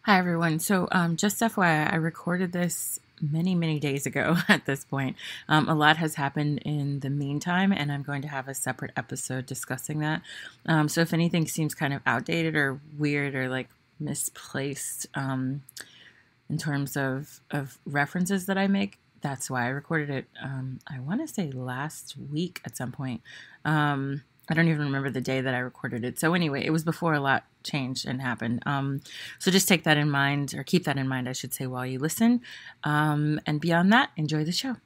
Hi, everyone. Just FYI, I recorded this many days ago at this point. A lot has happened in the meantime, and I'm going to have a separate episode discussing that. So if anything seems kind of outdated or weird or like misplaced in terms of references that I make, that's why I recorded it. I want to say last week at some point. I don't even remember the day that I recorded it. So anyway, it was before a lot changed and happened. So just take that in mind, or keep that in mind, I should say, while you listen. And beyond that, enjoy the show.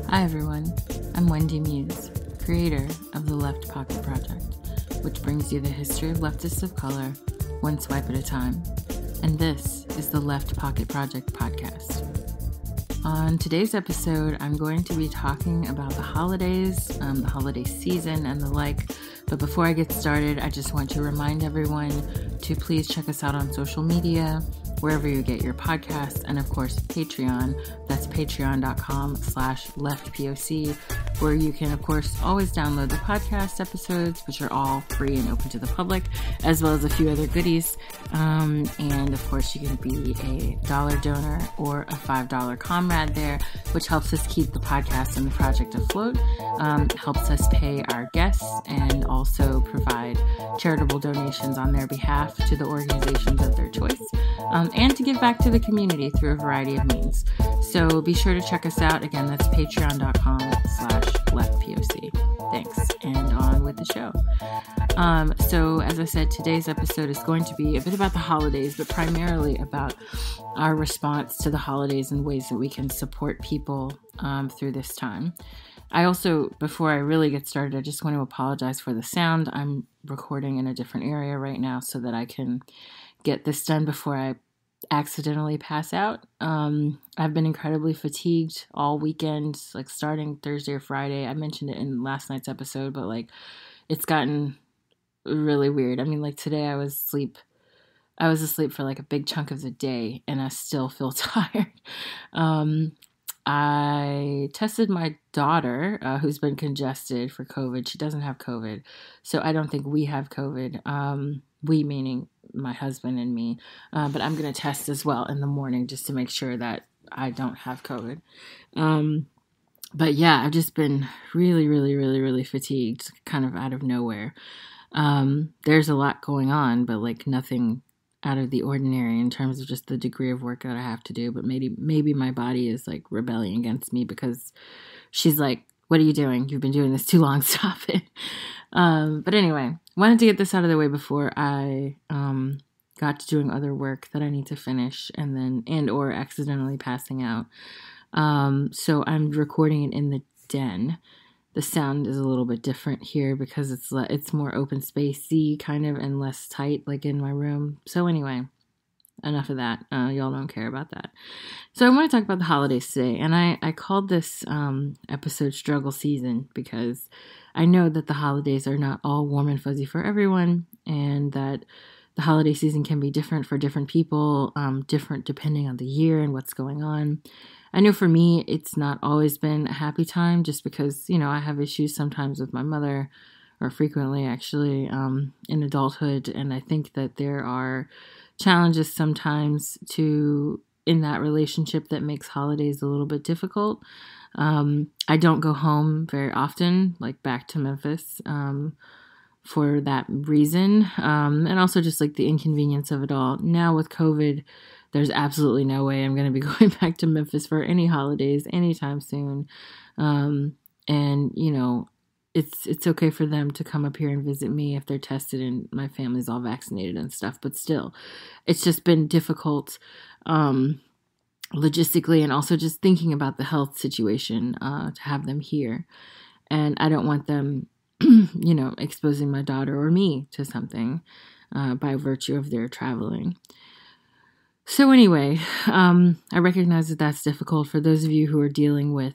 Hi everyone, I'm Wendy Muse, creator of the LeftPOC project, which brings you the history of leftists of color, one swipe at a time. And this is the LeftPOC Project podcast. On today's episode, I'm going to be talking about the holidays, the holiday season, and the like. But before I get started, I just want to remind everyone to please check us out on social media, wherever you get your podcasts, and of course, Patreon. That's patreon.com/LeftPOC, where you can, of course, always download the podcast episodes, which are all free and open to the public, as well as a few other goodies. And of course, you can be a $1 donor or a $5 comrade there, which helps us keep the podcast and the project afloat, helps us pay our guests, and also provide charitable donations on their behalf to the organizations of their choice, and to give back to the community through a variety of means. So be sure to check us out. Again, that's patreon.com/LeftPOC. Thanks, and on with the show. So as I said, today's episode is going to be a bit about the holidays, but primarily about our response to the holidays and ways that we can support people through this time. I also, before I really get started, I just want to apologize for the sound. I'm recording in a different area right now so that I can get this done before I accidentally pass out. I've been incredibly fatigued all weekend, like starting Thursday or Friday. I mentioned it in last night's episode, but like it's gotten really weird. I mean, like today I was asleep for like a big chunk of the day and I still feel tired. I tested my daughter, who's been congested for COVID. She doesn't have COVID, so I don't think we have COVID. We meaning my husband and me. But I'm going to test as well in the morning just to make sure that I don't have COVID. But yeah, I've just been really fatigued, kind of out of nowhere. There's a lot going on, but like nothing out of the ordinary in terms of just the degree of work that I have to do. But maybe my body is like rebelling against me because she's like, what are you doing? You've been doing this too long. Stop it. But anyway, wanted to get this out of the way before I got to doing other work that I need to finish or accidentally passing out. So I'm recording it in the den. The sound is a little bit different here because it's more open spacey kind of and less tight like in my room. So anyway, enough of that. Y'all don't care about that. So I want to talk about the holidays today. And I called this episode Struggle Season because I know that the holidays are not all warm and fuzzy for everyone, and that the holiday season can be different for different people, different depending on the year and what's going on. I know for me, it's not always been a happy time just because, I have issues sometimes with my mother, or frequently actually, in adulthood. And I think that there are challenges sometimes in that relationship that makes holidays a little bit difficult. I don't go home very often, like back to Memphis, for that reason. And also just like the inconvenience of it all. Now with COVID, there's absolutely no way I'm going to be going back to Memphis for any holidays anytime soon. And, it's okay for them to come up here and visit me if they're tested and my family's all vaccinated and stuff. But still, it's just been difficult logistically, and also just thinking about the health situation to have them here. And I don't want them, exposing my daughter or me to something by virtue of their traveling. So anyway, I recognize that that's difficult for those of you who are dealing with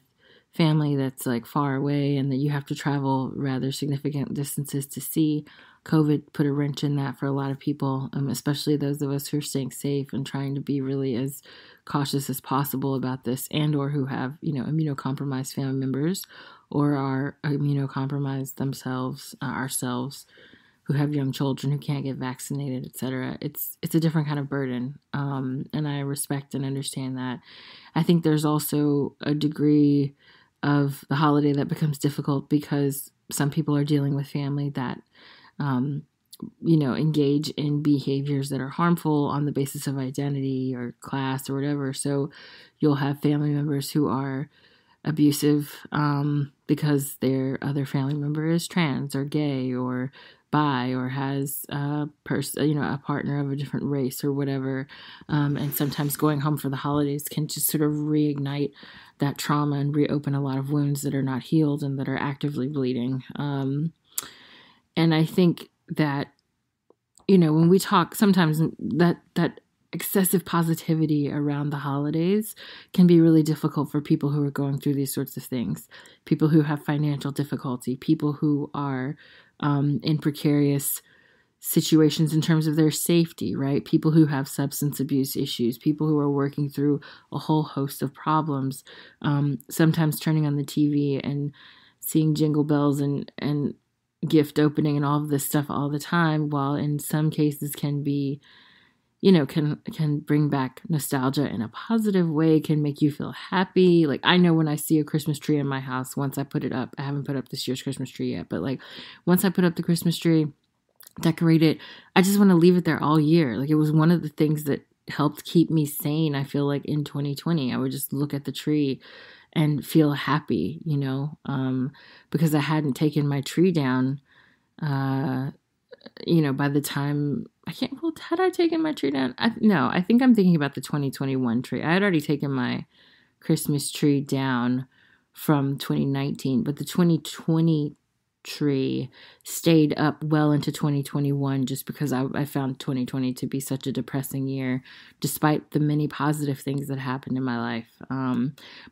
family that's like far away and that you have to travel rather significant distances to see. COVID put a wrench in that for a lot of people, especially those of us who are staying safe and trying to be really as cautious as possible about this, and or who have, immunocompromised family members or are immunocompromised themselves, ourselves, who have young children who can't get vaccinated, etc. It's a different kind of burden, and I respect and understand that. I think there's also a degree of the holiday that becomes difficult because some people are dealing with family that, engage in behaviors that are harmful on the basis of identity or class or whatever. So you'll have family members who are abusive because their other family member is trans or gay or bi or has a partner of a different race or whatever. And sometimes going home for the holidays can just sort of reignite that trauma and reopen a lot of wounds that are not healed and that are actively bleeding. And I think that, when we talk, sometimes that excessive positivity around the holidays can be really difficult for people who are going through these sorts of things. People who have financial difficulty, people who are in precarious situations in terms of their safety, right? People who have substance abuse issues, people who are working through a whole host of problems, sometimes turning on the TV and seeing jingle bells and gift opening and all of this stuff all the time, while in some cases can be, can bring back nostalgia in a positive way, can make you feel happy. Like, I know when I see a Christmas tree in my house, once I put it up, I haven't put up this year's Christmas tree yet, but like once I put up the Christmas tree, decorate it, I just want to leave it there all year. Like, it was one of the things that helped keep me sane. I feel like in 2020, I would just look at the tree and feel happy, because I hadn't taken my tree down, by the time had I taken my tree down? No, I think I'm thinking about the 2021 tree. I had already taken my Christmas tree down from 2019, but the 2020 tree stayed up well into 2021 just because I found 2020 to be such a depressing year, despite the many positive things that happened in my life.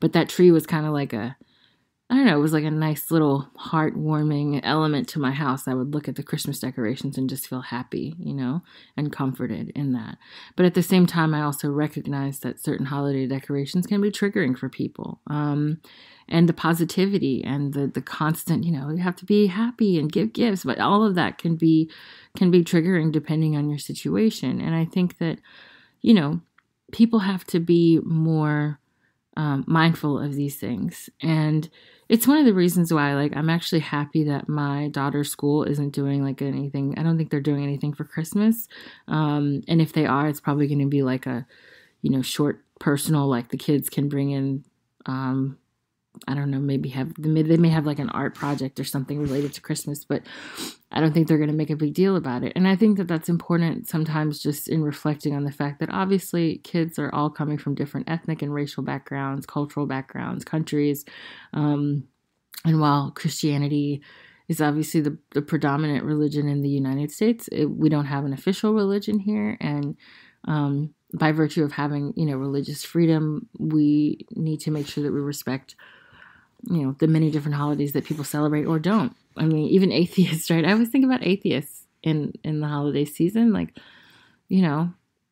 But that tree was kind of like it was like a nice little heartwarming element to my house. I would look at the Christmas decorations and just feel happy, and comforted in that. But at the same time, I also recognize that certain holiday decorations can be triggering for people. And the positivity and the constant, you have to be happy and give gifts, but all of that can be triggering depending on your situation. And I think that, people have to be more mindful of these things. And it's one of the reasons why, I'm actually happy that my daughter's school isn't doing anything. I don't think they're doing anything for Christmas. And if they are, it's probably going to be a, short personal, the kids can bring in, I don't know, they may have an art project or something related to Christmas, but I don't think they're going to make a big deal about it. And I think that that's important sometimes, just in reflecting on the fact that obviously kids are all coming from different ethnic and racial backgrounds, cultural backgrounds, countries. And while Christianity is obviously the predominant religion in the United States, we don't have an official religion here. And by virtue of having, religious freedom, we need to make sure that we respect the many different holidays that people celebrate or don't. I mean, even atheists, right? I always think about atheists in the holiday season.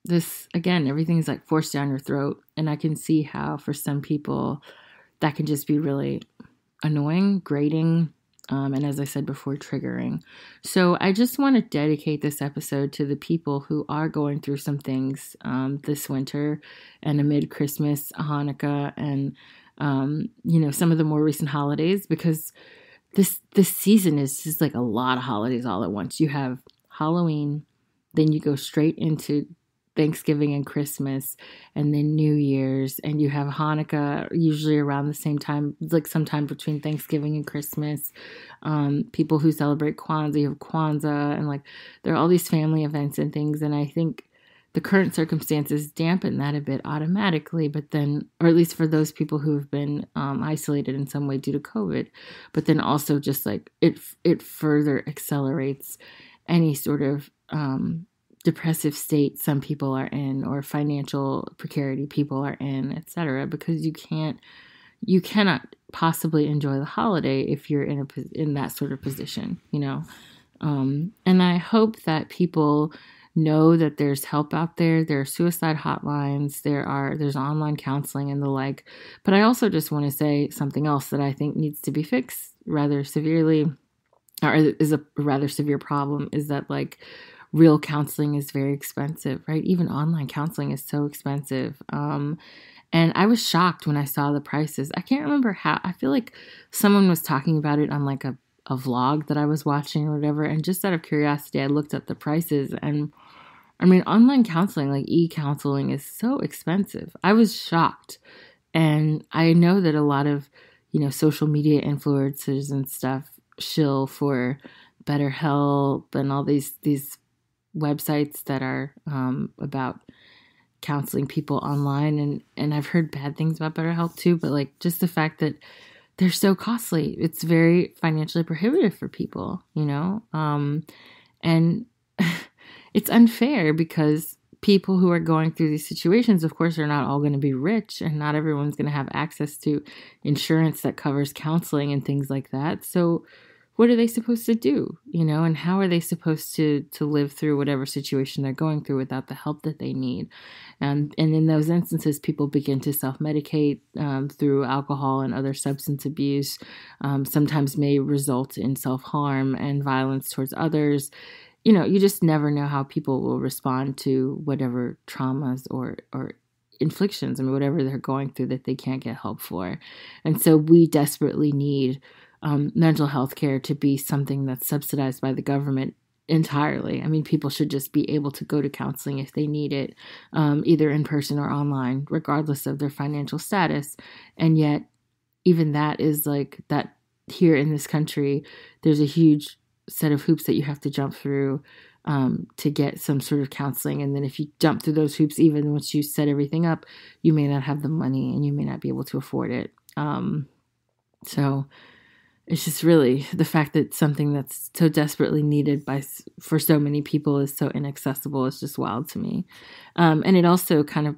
This, again, everything's forced down your throat. And I can see how for some people that can just be really annoying, grating, and as I said before, triggering. So I just want to dedicate this episode to the people who are going through some things this winter and amid Christmas, Hanukkah, and some of the more recent holidays, because this season is just a lot of holidays all at once. You have Halloween, then you go straight into Thanksgiving and Christmas, and then New Year's, and you have Hanukkah usually around the same time, sometime between Thanksgiving and Christmas. People who celebrate Kwanzaa, you have Kwanzaa, and there are all these family events and things, and I think the current circumstances dampen that a bit automatically, but then, or at least for those people who have been isolated in some way due to COVID, but then also just it further accelerates any sort of depressive state some people are in, or financial precarity people are in, etc., because you cannot possibly enjoy the holiday if you're in that sort of position, And I hope that people know that there's help out there. There are suicide hotlines. There's online counseling and the like. But I also just want to say something else that I think needs to be fixed rather severely, or is a rather severe problem, is that like real counseling is very expensive, right? Even online counseling is so expensive. And I was shocked when I saw the prices. I can't remember how. I feel like someone was talking about it on like a vlog that I was watching or whatever. And just out of curiosity, I looked up the prices. And I mean, online counseling, like e-counseling, is so expensive. I was shocked. And I know that a lot of, social media influencers and stuff shill for BetterHelp and all these websites that are about counseling people online. And I've heard bad things about BetterHelp too, but like just the fact that they're so costly, it's very financially prohibitive for people, and it's unfair because people who are going through these situations, of course, are not all going to be rich, and not everyone's going to have access to insurance that covers counseling and things like that. So what are they supposed to do, and how are they supposed to live through whatever situation they're going through without the help that they need? And in those instances, people begin to self-medicate through alcohol and other substance abuse, sometimes may result in self-harm and violence towards others. You just never know how people will respond to whatever traumas or inflictions, whatever they're going through that they can't get help for. And so we desperately need mental health care to be something that's subsidized by the government entirely. People should just be able to go to counseling if they need it, either in person or online, regardless of their financial status. And yet, even that is like that here in this country, there's a huge set of hoops that you have to jump through to get some sort of counseling. And then if you jump through those hoops, even once you set everything up, you may not have the money and you may not be able to afford it. So it's just really the fact that something that's so desperately needed for so many people is so inaccessible is just wild to me. And it also kind of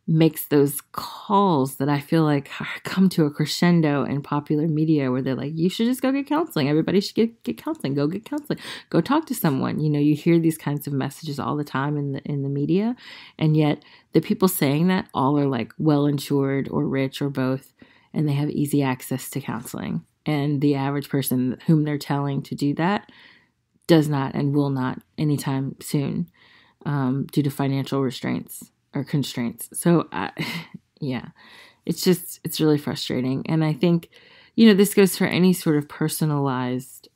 makes those calls that I feel like come to a crescendo in popular media where they're like, you should just go get counseling. Everybody should get counseling. Go get counseling. Go talk to someone. You hear these kinds of messages all the time in the media. And yet the people saying that all are like well-insured or rich or both, and they have easy access to counseling. And the average person whom they're telling to do that does not and will not anytime soon due to financial restraints or constraints. So, it's really frustrating. And I think, this goes for any sort of personalized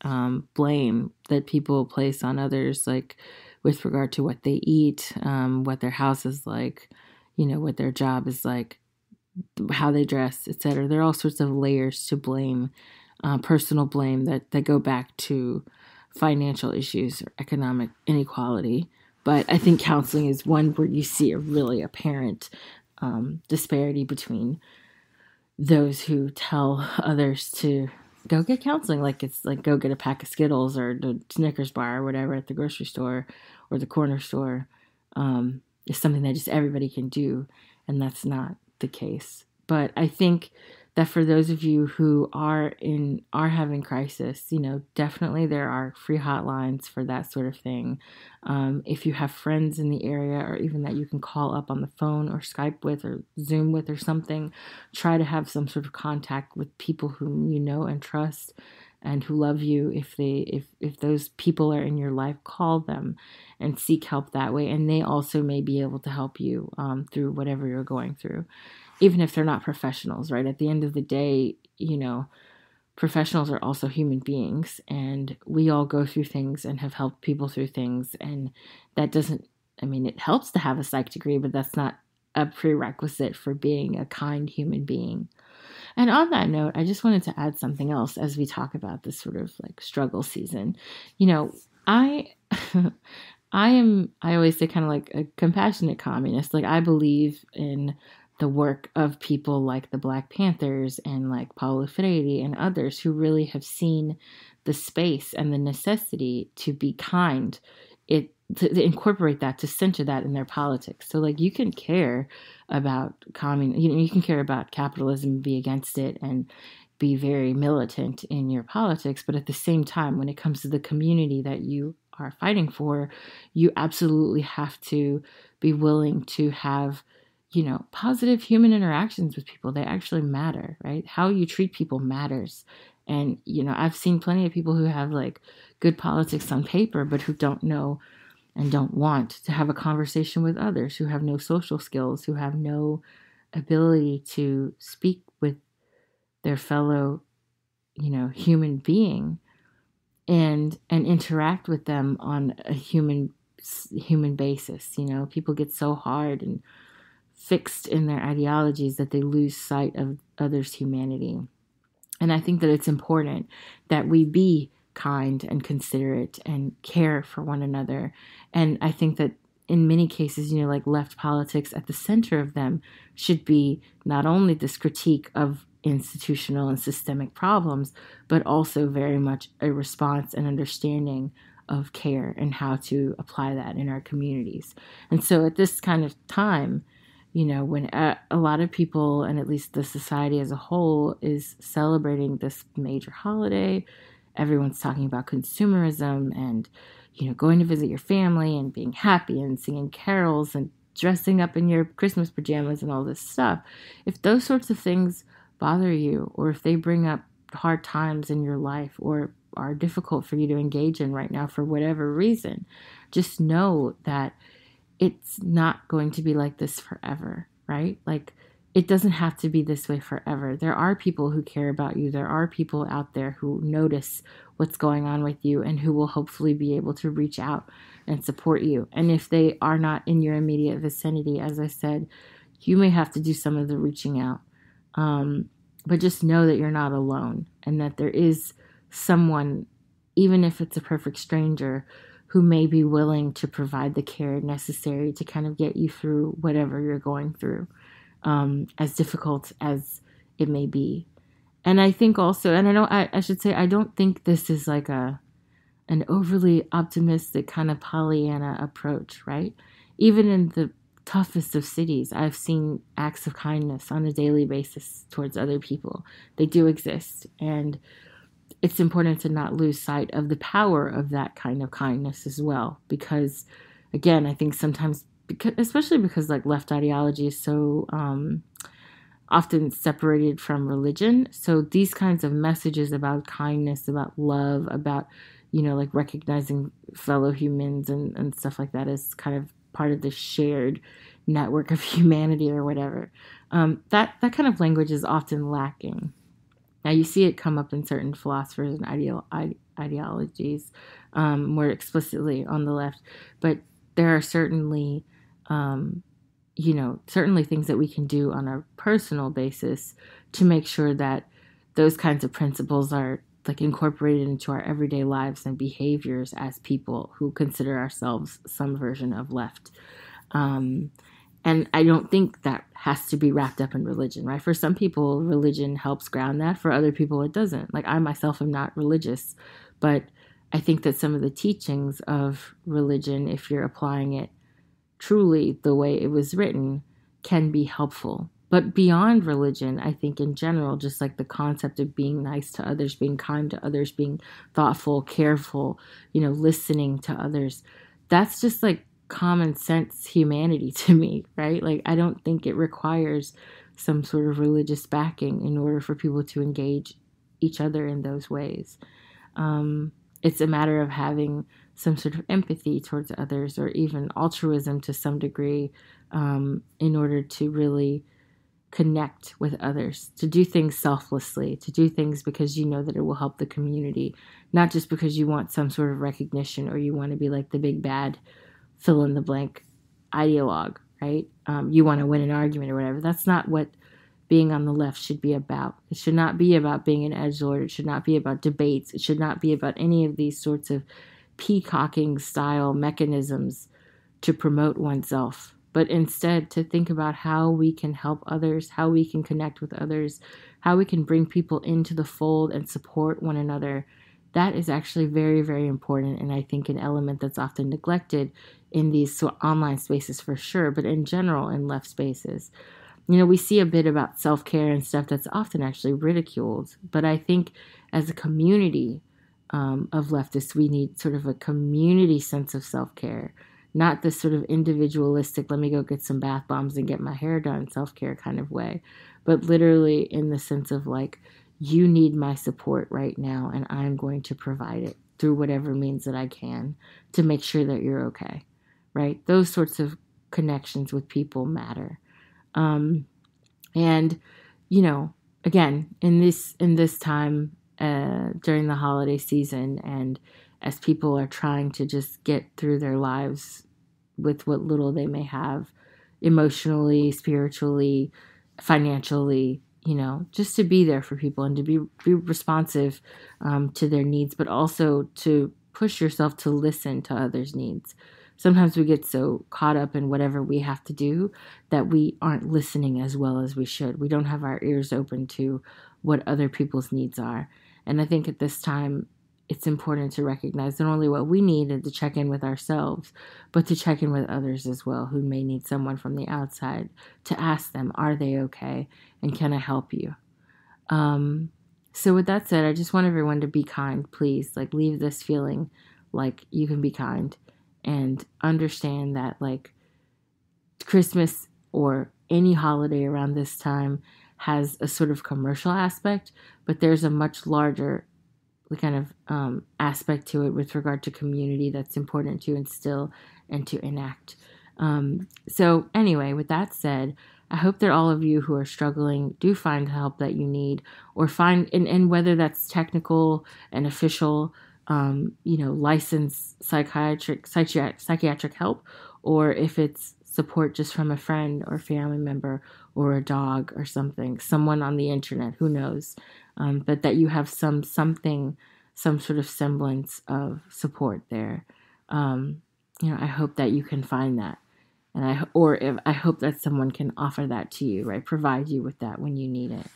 blame that people place on others, like with regard to what they eat, what their house is like, what their job is like, how they dress, etc. There are all sorts of layers to blame, personal blame that go back to financial issues or economic inequality. But I think counseling is one where you see a really apparent disparity between those who tell others to go get counseling, like it's like go get a pack of Skittles or the Snickers bar or whatever at the grocery store or the corner store, is something that just everybody can do, and that's not the case. But I think that for those of you who are having crisis, definitely there are free hotlines for that sort of thing. If you have friends in the area, or even that you can call up on the phone or Skype with or Zoom with or something, try to have some sort of contact with people whom you know and trust and who love you. If those people are in your life, call them and seek help that way. And they also may be able to help you through whatever you're going through, even if they're not professionals, right? At the end of the day, professionals are also human beings, and we all go through things and have helped people through things. And that doesn't, it helps to have a psych degree, but that's not a prerequisite for being a kind human being. And on that note, I just wanted to add something else as we talk about this sort of like struggle season. I always say kind of like a compassionate communist. Like I believe in the work of people like the Black Panthers and like Paulo Freire and others who really have seen the space and the necessity to be kind, to incorporate that, to center that in their politics. So like you can care about you can care about capitalism, be against it, and be very militant in your politics, but at the same time, when it comes to the community that you are fighting for, you absolutely have to be willing to have, positive human interactions with people. They actually matter, right? How you treat people matters. And, I've seen plenty of people who have like good politics on paper, but who don't know and don't want to have a conversation with others, who have no social skills, who have no ability to speak with their fellow, human being and interact with them on a human basis. People get so hard and fixed in their ideologies that they lose sight of others' humanity. And I think that it's important that we be kind and considerate and care for one another. And I think that in many cases, like left politics, at the center of them should be not only this critique of institutional and systemic problems, but also very much a response and understanding of care and how to apply that in our communities. And so at this kind of time, when a lot of people, and at least the society as a whole, is celebrating this major holiday, everyone's talking about consumerism and, going to visit your family and being happy and singing carols and dressing up in your Christmas pajamas and all this stuff. If those sorts of things bother you, or if they bring up hard times in your life or are difficult for you to engage in right now for whatever reason, just know that it's not going to be like this forever, right? Like, it doesn't have to be this way forever. There are people who care about you. There are people out there who notice what's going on with you and who will hopefully be able to reach out and support you. And if they are not in your immediate vicinity, as I said, you may have to do some of the reaching out. But just know that you're not alone and that there is someone, even if it's a perfect stranger, who may be willing to provide the care necessary to kind of get you through whatever you're going through, as difficult as it may be. And I think also, and I should say, I don't think this is like an overly optimistic kind of Pollyanna approach, right? Even in the toughest of cities, I've seen acts of kindness on a daily basis towards other people. They do exist. And it's important to not lose sight of the power of that kind of kindness as well. Because, again, I think sometimes, especially because like left ideology is so often separated from religion. So these kinds of messages about kindness, about love, about, like recognizing fellow humans and stuff like that is kind of part of the shared network of humanity or whatever. That kind of language is often lacking. Now, you see it come up in certain philosophers and ideologies more explicitly on the left, but there are certainly, certainly things that we can do on a personal basis to make sure that those kinds of principles are like incorporated into our everyday lives and behaviors as people who consider ourselves some version of left. And I don't think that has to be wrapped up in religion, right? For some people, religion helps ground that. For other people, it doesn't. Like, I myself am not religious, but I think that some of the teachings of religion, if you're applying it truly the way it was written, can be helpful. But beyond religion, I think in general, just like the concept of being nice to others, being kind to others, being thoughtful, careful, listening to others, that's just like common sense humanity to me, right? Like, I don't think it requires some sort of religious backing in order for people to engage each other in those ways. It's a matter of having some sort of empathy towards others, or even altruism to some degree, in order to really connect with others, to do things selflessly, to do things because you know that it will help the community, not just because you want some sort of recognition or you want to be like the big bad fill in the blank ideologue, right? You want to win an argument or whatever. That's not what being on the left should be about. It should not be about being an edgelord. It should not be about debates. It should not be about any of these sorts of peacocking style mechanisms to promote oneself, but instead to think about how we can help others, how we can connect with others, how we can bring people into the fold and support one another. That is actually very, very important, and I think an element that's often neglected in these online spaces for sure, but in general in left spaces. we see a bit about self-care and stuff that's often actually ridiculed. But I think as a community of leftists, we need sort of a community sense of self-care, not this sort of individualistic, let me go get some bath bombs and get my hair done self-care kind of way, but literally in the sense of like, you need my support right now, and I'm going to provide it through whatever means that I can to make sure that you're okay, right? Those sorts of connections with people matter. And, again, in this time during the holiday season, and as people are trying to just get through their lives with what little they may have emotionally, spiritually, financially, just to be there for people and to be responsive to their needs, but also to push yourself to listen to others' needs. Sometimes we get so caught up in whatever we have to do that we aren't listening as well as we should. We don't have our ears open to what other people's needs are. And I think at this time, it's important to recognize not only what we need and to check in with ourselves, but to check in with others as well who may need someone from the outside to ask them, are they okay? And can I help you? So with that said, I just want everyone to be kind, please. Like, leave this feeling like you can be kind and understand that, like, Christmas or any holiday around this time has a sort of commercial aspect, but there's a much larger kind of aspect to it with regard to community that's important to instill and to enact. So anyway, with that said, I hope that all of you who are struggling do find help that you need, or find, and whether that's technical and official, licensed psychiatric help, or if it's support just from a friend or family member or a dog or someone on the internet, who knows, but that you have some sort of semblance of support there. I hope that you can find that. And I hope that someone can offer that to you, right? Provide you with that when you need it.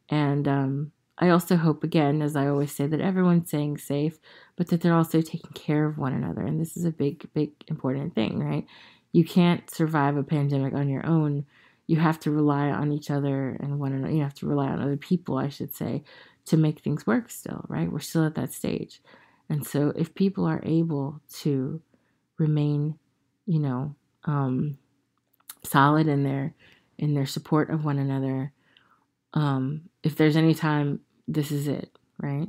And I also hope, again, as I always say, that everyone's staying safe, but that they're also taking care of one another. And this is a big, big, important thing, right? You can't survive a pandemic on your own. You have to rely on each other and one another. You have to rely on other people, I should say, to make things work still, right? We're still at that stage. And so if people are able to remain, solid in their support of one another, if there's any time, this is it, right?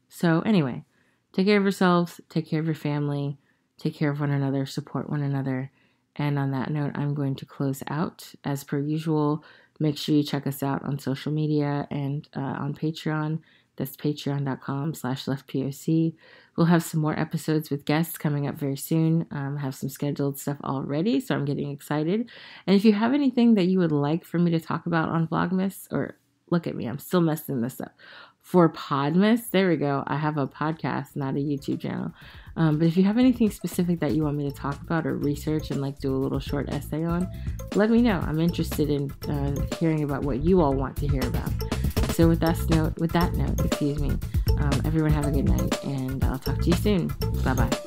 So anyway, take care of yourselves, take care of your family, take care of one another, support one another. And on that note, I'm going to close out. As per usual, make sure you check us out on social media and on Patreon. That's patreon.com/LeftPOC. We'll have some more episodes with guests coming up very soon. Have some scheduled stuff already, so I'm getting excited. And if you have anything that you would like for me to talk about on Vlogmas, or look at me, I'm still messing this up. For Podmas, there we go. I have a podcast, not a YouTube channel. But if you have anything specific that you want me to talk about or research and like do a little short essay on, let me know. I'm interested in hearing about what you all want to hear about. So with that note, everyone have a good night, and I'll talk to you soon. Bye-bye.